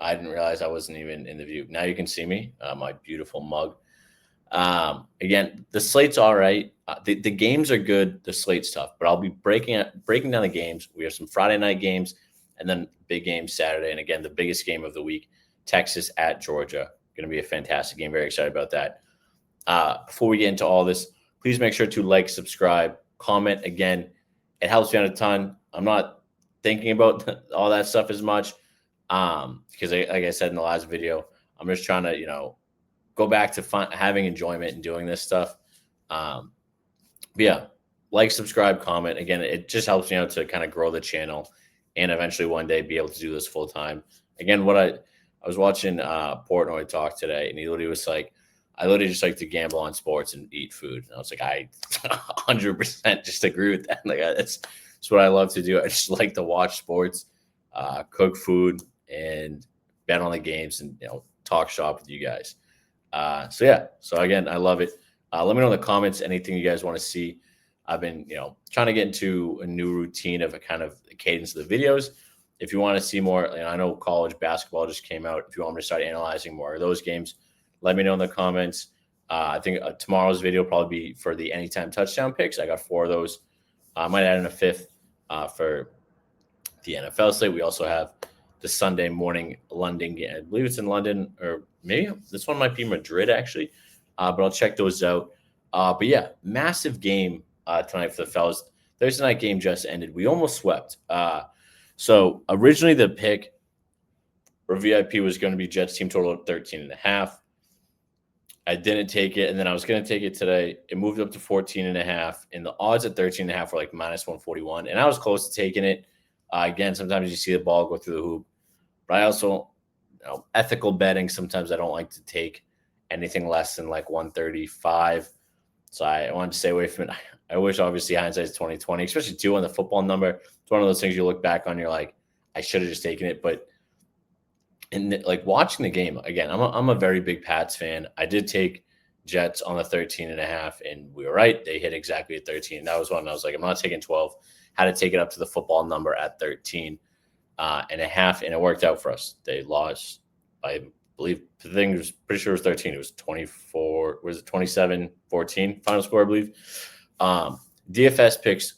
I didn't realize I wasn't even in the view. Now you can see me, my beautiful mug. Again, the slate's all right. The games are good. The slate's tough, but I'll be breaking down the games. We have some Friday night games, and then big game Saturday. And again, the biggest game of the week, Texas at Georgia. Going to be a fantastic game. Very excited about that. Before we get into all this, please make sure to like, subscribe, comment. Again, it helps me out a ton. I'm not thinking about all that stuff as much because, like I said in the last video, I'm just trying to, go back to having enjoyment and doing this stuff. But yeah, like, subscribe, comment. Again, it just helps me out to kind of grow the channel and eventually one day be able to do this full time. Again, I was watching Portnoy talk today, and he literally was like, I literally just like to gamble on sports and eat food. And I was like, I 100% just agree with that. Like, that's what I love to do. I just like to watch sports, cook food, and bet on the games and, talk shop with you guys. So again, I love it. Let me know in the comments anything you guys want to see. I've been, trying to get into a new routine of a kind of cadence of the videos. If you want to see more, I know college basketball just came out. If you want me to start analyzing more of those games, let me know in the comments. I think tomorrow's video will probably be for the anytime touchdown picks. I got 4 of those. I might add in a 5th for the NFL slate. We also have the Sunday morning London game. I believe it's in London, or maybe this one might be Madrid, actually. But I'll check those out. But yeah, massive game tonight for the fellas. Thursday night game just ended. We almost swept. So originally the pick for VIP was going to be Jets team total of 13.5. I didn't take it, and then I was going to take it today. It moved up to 14.5, and the odds at 13.5 were like minus 141, and I was close to taking it. Again, sometimes you see the ball go through the hoop, but I also, ethical betting, sometimes I don't like to take anything less than like 135, so I wanted to stay away from it. I wish, obviously, hindsight's 2020, especially too on the football number. It's one of those things you look back on, you're like, I should have just taken it, but and like watching the game again, I'm a very big Pats fan. I did take Jets on the 13.5, and we were right. They hit exactly at 13. That was one I was like, I'm not taking 12. Had to take it up to the football number at 13.5, and it worked out for us. They lost, I believe, the thing was pretty sure it was 13. It was 24. Was it 27-14 final score, I believe. DFS picks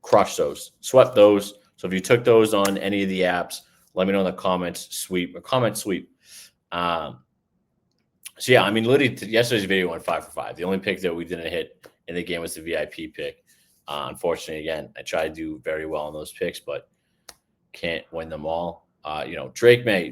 crushed those, swept those. So if you took those on any of the apps, let me know in the comments. Comment sweep. So yeah, I mean, literally yesterday's video went 5 for 5. The only pick that we didn't hit in the game was the VIP pick. Unfortunately, again, I try to do very well on those picks, but can't win them all. Drake May,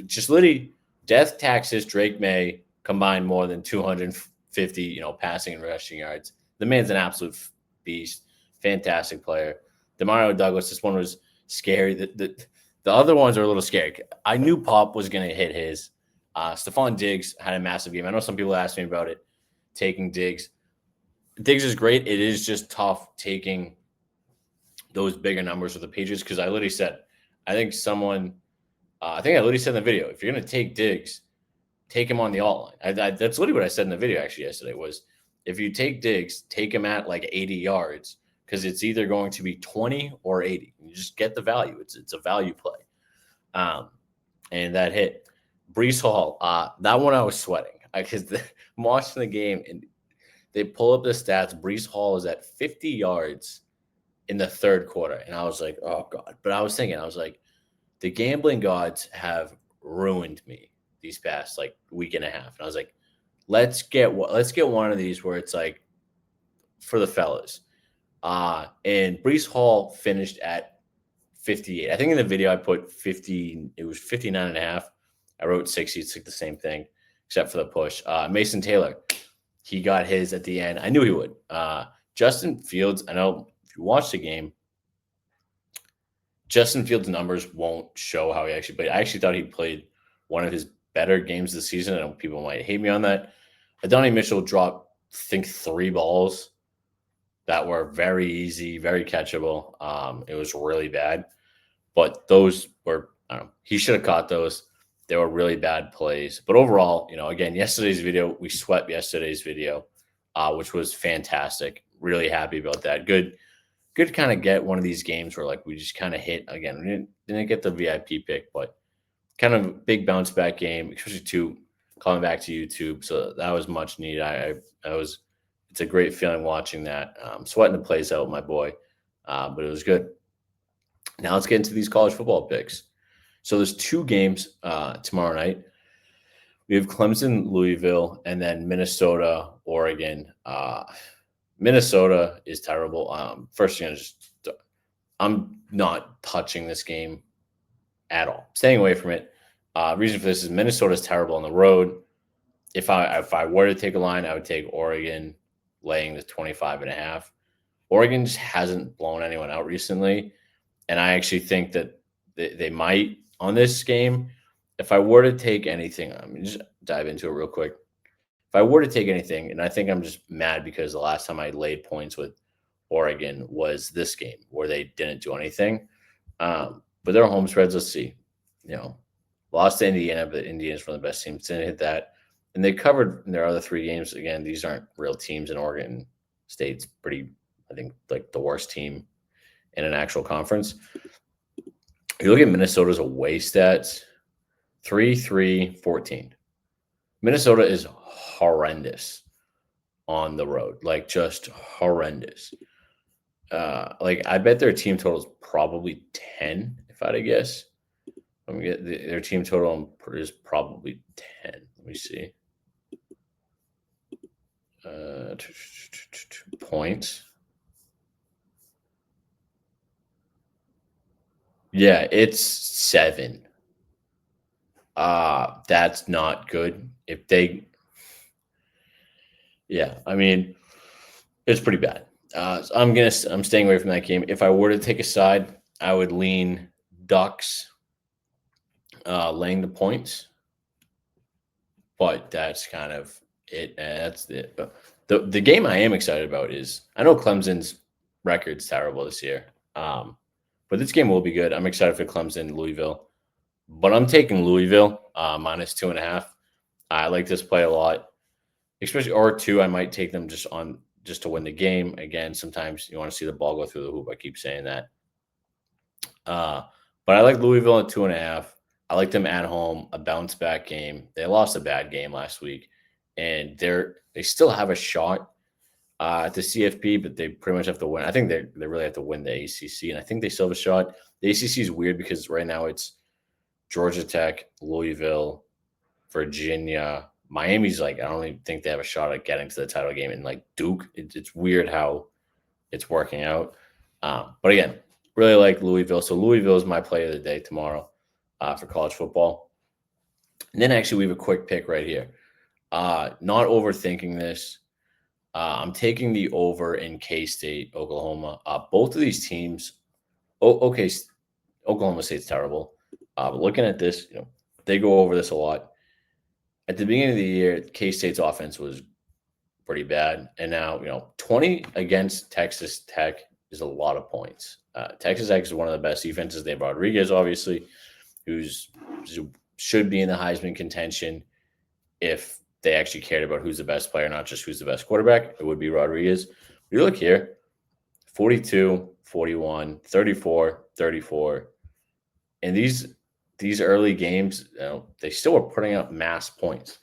just literally death taxes. Drake May combined more than 250, passing and rushing yards. The man's an absolute beast. Fantastic player. Demario Douglas, this one was scary. The other ones are a little scary. I knew Pop was going to hit his. Stephon Diggs had a massive game. I know some people asked me about it, taking Diggs. Diggs is great. It is just tough taking those bigger numbers with the Patriots because I literally said, I think I literally said in the video, if you're going to take Diggs, take him on the alt line. That's literally what I said in the video actually yesterday was, if you take Diggs, take him at like 80 yards because it's either going to be 20 or 80. You just get the value. It's a value play. And that hit. Breece Hall, that one I was sweating because I'm watching the game and they pull up the stats. Breece Hall is at 50 yards in the third quarter. And I was like, oh, God. But I was thinking, the gambling gods have ruined me these past like week and a half. And I was like, let's get one of these where it's like for the fellas. And Breece Hall finished at 58. I think in the video I put 50. It was 59.5. I wrote 60. It's like the same thing, except for the push. Mason Taylor, he got his at the end. I knew he would. Justin Fields, I know if you watch the game, Justin Fields' numbers won't show how he actually played. I actually thought he played one of his better games this season. I know people might hate me on that. Adonai Mitchell dropped, I think, 3 balls that were very easy, very catchable. It was really bad. But those were, I don't know, he should have caught those. They were really bad plays. But overall, again, yesterday's video, we swept yesterday's video, which was fantastic. Really happy about that. Good to kind of get one of these games where like we just kind of hit again. We didn't get the VIP pick, but kind of big bounce back game, especially coming back to YouTube. So that was much needed. It's a great feeling watching that. Sweating the plays out, my boy. But it was good. Now let's get into these college football picks. So there's 2 games tomorrow night. We have Clemson, Louisville, and then Minnesota, Oregon. Minnesota is terrible. First thing, I'm not touching this game at all. Staying away from it. Reason for this is Minnesota is terrible on the road. If I were to take a line, I would take Oregon laying the 25.5. Oregon just hasn't blown anyone out recently, and I actually think that they might on this game. If I were to take anything, I mean, just dive into it real quick. If I were to take anything, and I think I'm just mad because the last time I laid points with Oregon was this game where they didn't do anything. But their home spreads, let's see. Lost to Indiana, but Indiana's one of the best teams. Didn't hit that. And they covered their other 3 games. Again, these aren't real teams, in Oregon State's pretty, I think, like the worst team in an actual conference. You look at Minnesota's away stats, 3-3-14. Minnesota is horrendous on the road, like just horrendous. I bet their team total is probably 10, if I had to guess. Let me get their team total is probably 10. Let me see. Points. Yeah, it's 7. That's not good. I mean, it's pretty bad. So I'm staying away from that game. If I were to take a side, I would lean Ducks laying the points. But that's kind of it. That's it. The game I am excited about is, I know Clemson's record's terrible this year. But this game will be good. I'm excited for Clemson, Louisville. But I'm taking Louisville minus 2.5. I like this play a lot, especially or 2. I might take them just to win the game. Again, sometimes you want to see the ball go through the hoop. I keep saying that. But I like Louisville at 2.5. I like them at home, a bounce back game. They lost a bad game last week, and they still have a shot at the CFP, but they pretty much have to win. I think they really have to win the ACC, and I think they still have a shot. The ACC is weird because right now it's Georgia Tech, Louisville, Virginia, Miami's I don't even think they have a shot at getting to the title game, and Duke. It's weird how it's working out. But again, really like Louisville. So Louisville is my play of the day tomorrow for college football. And then actually we have a quick pick right here. Not overthinking this. I'm taking the over in K-State, Oklahoma. Both of these teams, okay, Oklahoma State's terrible. But looking at this, they go over this a lot. At the beginning of the year, K-State's offense was pretty bad. And now, 20 against Texas Tech is a lot of points. Texas Tech is one of the best defenses. They have Rodriguez, obviously, who should be in the Heisman contention if they actually cared about who's the best player, not just who's the best quarterback. It would be Rodriguez. You look here, 42, 41, 34, 34. And these early games, they still are putting up mass points.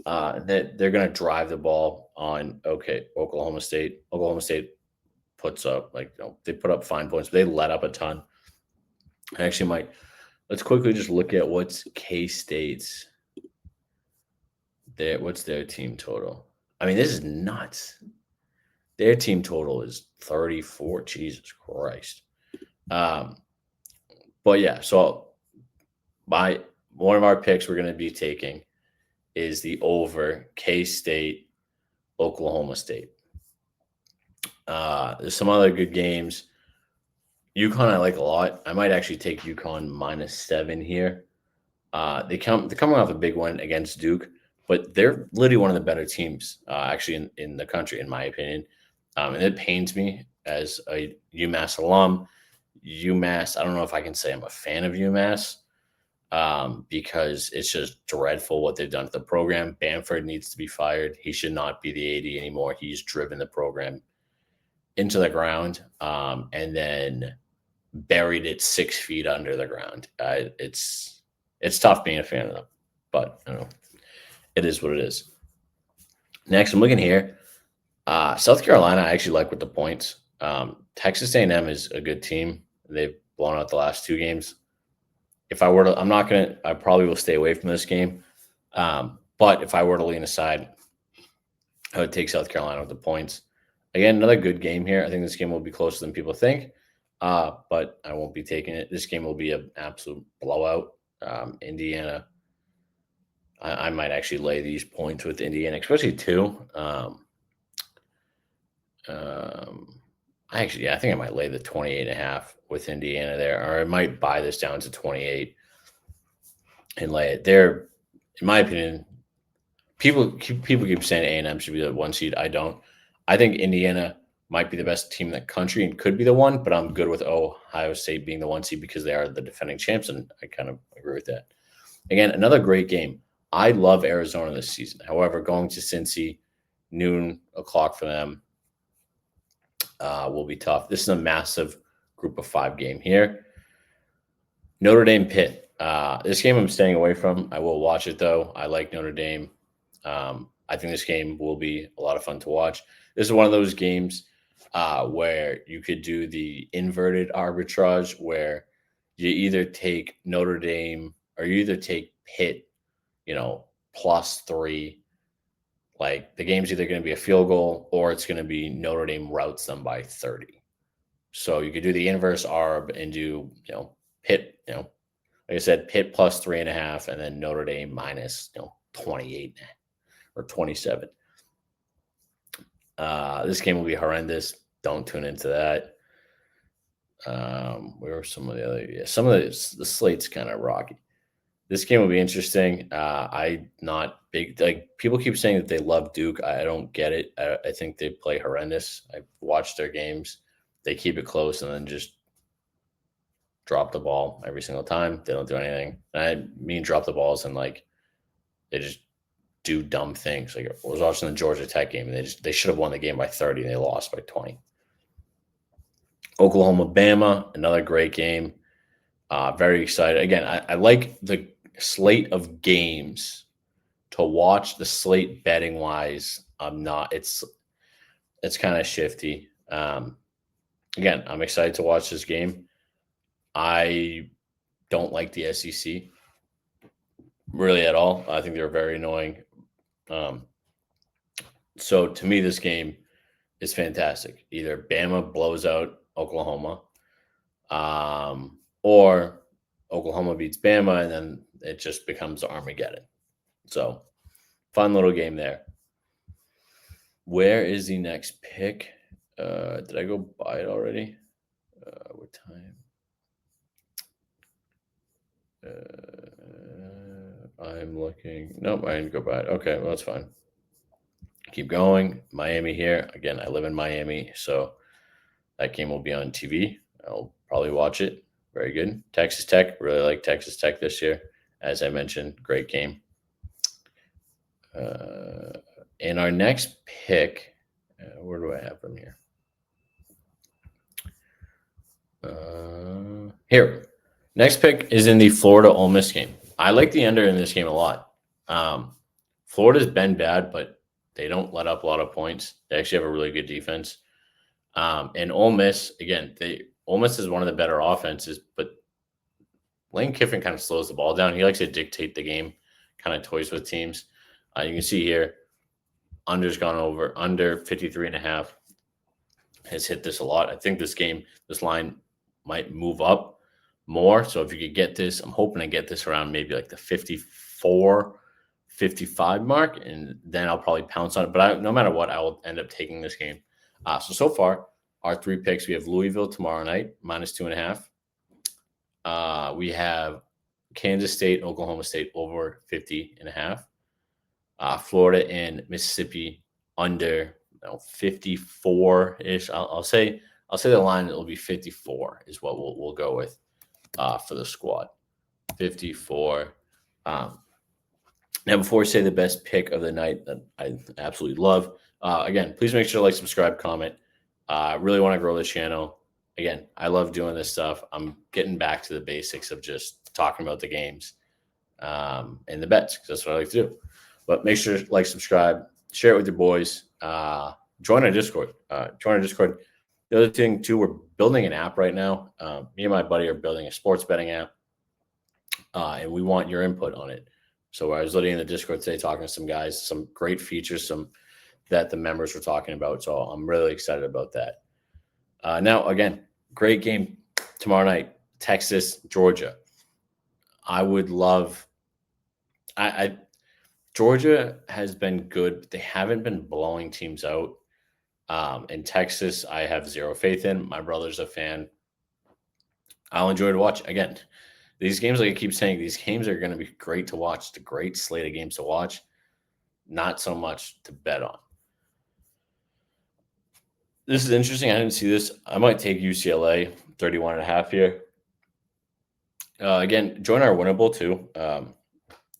That they're going to drive the ball on, Oklahoma State. Oklahoma State puts up, they put up fine points, but they let up a ton. I actually let's quickly just look at what's K-State's. What's their team total? I mean, this is nuts. Their team total is 34. Jesus Christ. But yeah, so one of our picks we're going to be taking is the over K-State, Oklahoma State. There's some other good games. UConn I like a lot. I might actually take UConn -7 here. They're coming off a big win against Duke, but they're literally one of the better teams actually in the country, in my opinion. And it pains me as a UMass alum. UMass, I don't know if I can say I'm a fan of UMass because it's just dreadful what they've done to the program. Bamford needs to be fired. He should not be the AD anymore. He's driven the program into the ground and then buried it 6 feet under the ground. It's tough being a fan of them, but you know, it is what it is. Next, I'm looking here. South Carolina, I actually like with the points. Texas A&M is a good team. They've blown out the last 2 games. If I were to, I probably will stay away from this game. But if I were to lean aside, I would take South Carolina with the points. Again, another good game here. I think this game will be closer than people think, but I won't be taking it. This game will be an absolute blowout. Indiana, I might actually lay these points with Indiana, especially 2. I think I might lay the 28.5 with Indiana there, or I might buy this down to 28 and lay it there. In my opinion, people keep saying A&M should be the 1 seed. I don't. I think Indiana might be the best team in the country and could be the 1, but I'm good with Ohio State being the 1 seed because they are the defending champs, and I kind of agree with that. Again, another great game. I love Arizona this season. However, going to Cincy, noon o'clock for them, will be tough. This is a massive group of 5 game here. Notre Dame Pitt. This game I'm staying away from. I will watch it though. I like Notre Dame. I think this game will be a lot of fun to watch. This is one of those games where you could do the inverted arbitrage where you either take Notre Dame or you either take Pitt, +3. Like the game's either going to be a field goal or it's going to be Notre Dame routes them by 30. So you could do the inverse arb and do, Pitt, like I said, Pitt +3.5 and then Notre Dame minus, 28 or 27. This game will be horrendous. Don't tune into that. Where are some of the other? Yeah, some of the slate's kind of rocky. This game will be interesting. I'm not big. Like people keep saying that they love Duke. I don't get it. I think they play horrendous. I've watched their games. They keep it close and then just drop the ball every single time. They don't do anything. And I mean drop the balls and like they just do dumb things. Like I was watching the Georgia Tech game and they should have won the game by 30 and they lost by 20. Oklahoma Bama, another great game. Very excited. Again, I like the slate of games to watch. The slate betting wise, I'm not. It's kind of shifty. Again, I'm excited to watch this game. I don't like the SEC really at all. I think they're very annoying. So to me, this game is fantastic. Either Bama blows out Oklahoma, or Oklahoma beats Bama, and then it just becomes Armageddon. So, fun little game there. Where is the next pick? Did I go buy it already? What time? I'm looking. Nope, I didn't go buy it. Okay, well, that's fine. Keep going. Miami here. Again, I live in Miami, so that game will be on TV. I'll probably watch it. Very good. Texas Tech. Really like Texas Tech this year. As I mentioned, great game. In our next pick, where do I have them here? Here. Next pick is in the Florida Ole Miss game. I like the under in this game a lot. Florida's been bad, but they don't let up a lot of points. They actually have a really good defense. And Ole Miss, again, Ole Miss is one of the better offenses, but Lane Kiffin kind of slows the ball down. He likes to dictate the game, kind of toys with teams. You can see here, under's gone over, under 53.5 has hit this a lot. I think this line might move up more. So if you could get this, I'm hoping to get this around maybe like the 54, 55 mark, and then I'll probably pounce on it. But no matter what, I will end up taking this game. So far, our 3 picks, we have Louisville tomorrow night, -2.5. We have Kansas State, Oklahoma State over 50.5. Florida and Mississippi under 54-ish. I'll say the line will be 54 is what we'll go with for the squad. 54. Now, before we say the best pick of the night that I absolutely love, again, please make sure to like, subscribe, comment. I really want to grow this channel. Again, I love doing this stuff. I'm getting back to the basics of just talking about the games. and the bets, because that's what I like to do. But make sure to like, subscribe, share it with your boys. Join our Discord. The other thing too, we're building an app right now. Me and my buddy are building a sports betting app, and we want your input on it. So I was literally in the Discord today talking to some guys, some great features, that the members were talking about. So I'm really excited about that. Now, again, great game tomorrow night, Texas, Georgia. I would love. Georgia has been good, but they haven't been blowing teams out. In Texas, I have zero faith in. My brother's a fan. I'll enjoy to watch. Again, these games, like I keep saying, these games are going to be great to watch. It's a great slate of games to watch, not so much to bet on. This is interesting. I didn't see this. I might take UCLA 31.5 here. Again, join our Winnable too.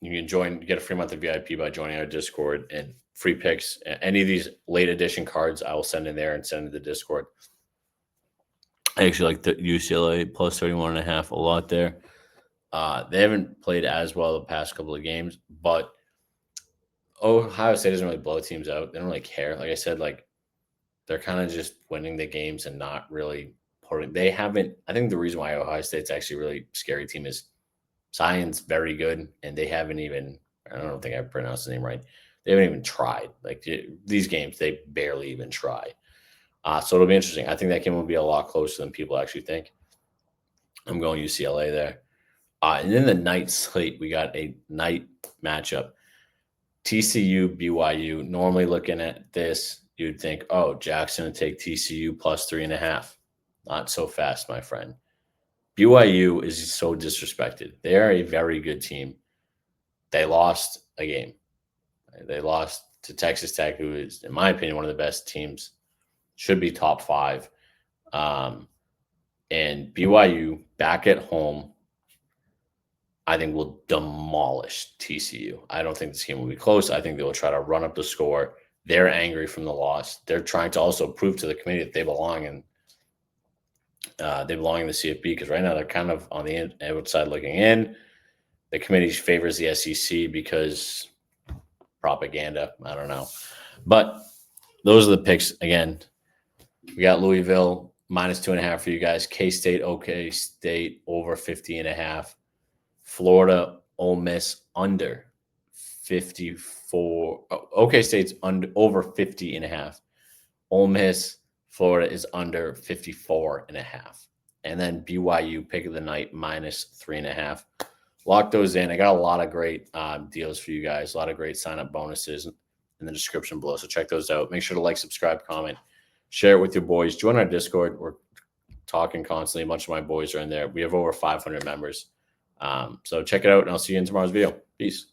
You can get a free month of VIP by joining our Discord, and free picks. Any of these late edition cards, I will send in there and send to the Discord. I actually like the UCLA plus 31.5 a lot there. They haven't played as well the past couple of games, but Ohio State doesn't really blow teams out. They don't really care. Like I said, they're kind of just winning the games and not really putting. They haven't. I think the reason why Ohio State's actually a really scary team is Zion's very good, and they haven't even. I don't think I pronounced the name right. They haven't even tried. These games, they barely even try. So it'll be interesting. I think that game will be a lot closer than people actually think. I'm going UCLA there. And then the night slate, we got a night matchup. TCU, BYU. Normally looking at this, you'd think, oh, Jackson would take TCU plus 3.5. Not so fast, my friend. BYU is so disrespected. They are a very good team. They lost a game. They lost to Texas Tech, who is, in my opinion, one of the best teams. Should be top 5. And BYU back at home, I think, will demolish TCU. I don't think this game will be close. I think they will try to run up the score. They're angry from the loss. They're trying to also prove to the committee that they belong in the CFB, because right now they're kind of on the outside looking in. The committee favors the SEC because propaganda. I don't know. But those are the picks. Again, we got Louisville minus 2.5 for you guys. K-State, OK State over 50.5. Florida, Ole Miss under 54. OK State's over 50.5. Ole Miss, Florida is under 54.5. And then BYU pick of the night minus 3.5. Lock those in. I got a lot of great deals for you guys. A lot of great sign-up bonuses in the description below. So check those out. Make sure to like, subscribe, comment, share it with your boys. Join our Discord. We're talking constantly. A bunch of my boys are in there. We have over 500 members. So check it out, and I'll see you in tomorrow's video. Peace.